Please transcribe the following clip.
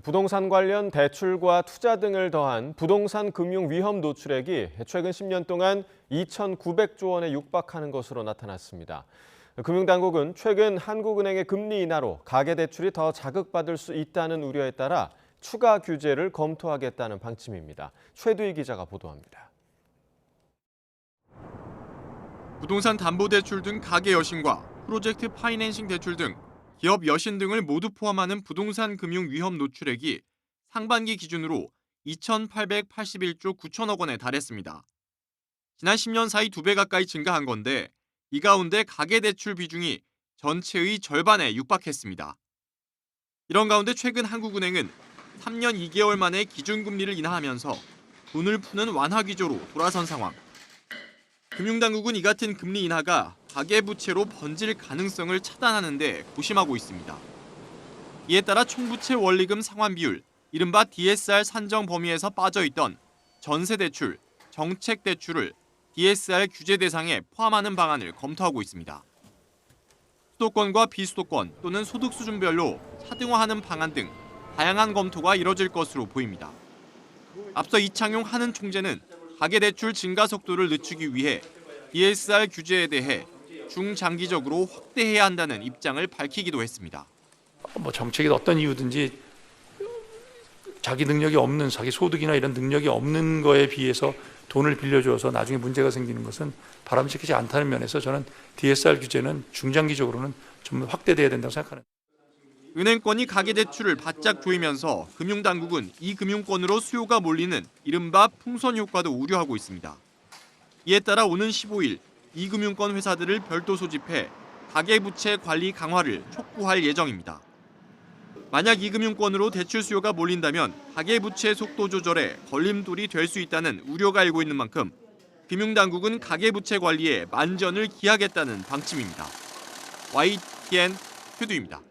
부동산 관련 대출과 투자 등을 더한 부동산 금융 위험 노출액이 최근 10년 동안 2,900조 원에 육박하는 것으로 나타났습니다. 금융당국은 최근 한국은행의 금리 인하로 가계대출이 더 자극받을 수 있다는 우려에 따라 추가 규제를 검토하겠다는 방침입니다. 최두희 기자가 보도합니다. 부동산 담보대출 등 가계 여신과 프로젝트 파이낸싱 대출 등 기업 여신 등을 모두 포함하는 부동산 금융 위험 노출액이 상반기 기준으로 2,881조 9천억 원에 달했습니다. 지난 10년 사이 2배 가까이 증가한 건데 이 가운데 가계대출 비중이 전체의 절반에 육박했습니다. 이런 가운데 최근 한국은행은 3년 2개월 만에 기준금리를 인하하면서 돈을 푸는 완화 기조로 돌아선 상황. 금융당국은 이 같은 금리 인하가 가계부채로 번질 가능성을 차단하는 데 고심하고 있습니다. 이에 따라 총부채 원리금 상환 비율, 이른바 DSR 산정 범위에서 빠져있던 전세대출, 정책대출을 DSR 규제 대상에 포함하는 방안을 검토하고 있습니다. 수도권과 비수도권 또는 소득 수준별로 차등화하는 방안 등 다양한 검토가 이뤄질 것으로 보입니다. 앞서 이창용 한은 총재는 가계대출 증가 속도를 늦추기 위해 DSR 규제에 대해 중장기적으로 확대해야 한다는 입장을 밝히기도 했습니다. 정책이 어떤 이유든지 자기 능력이 없는, 자기 소득이나 이런 능력이 없는 거에 비해서 돈을 빌려줘서 나중에 문제가 생기는 것은 바람직하지 않다는 면에서 저는 DSR 규제는 중장기적으로는 좀 확대돼야 된다고 생각합니다. 은행권이 가계대출을 바짝 조이면서 금융당국은 이 금융권으로 수요가 몰리는 이른바 풍선 효과도 우려하고 있습니다. 이에 따라 오는 15일 이 금융권 회사들을 별도 소집해 가계부채 관리 강화를 촉구할 예정입니다. 만약 이 금융권으로 대출 수요가 몰린다면 가계부채 속도 조절에 걸림돌이 될 수 있다는 우려가 일고 있는 만큼 금융당국은 가계부채 관리에 만전을 기하겠다는 방침입니다. YTN 최두희입니다.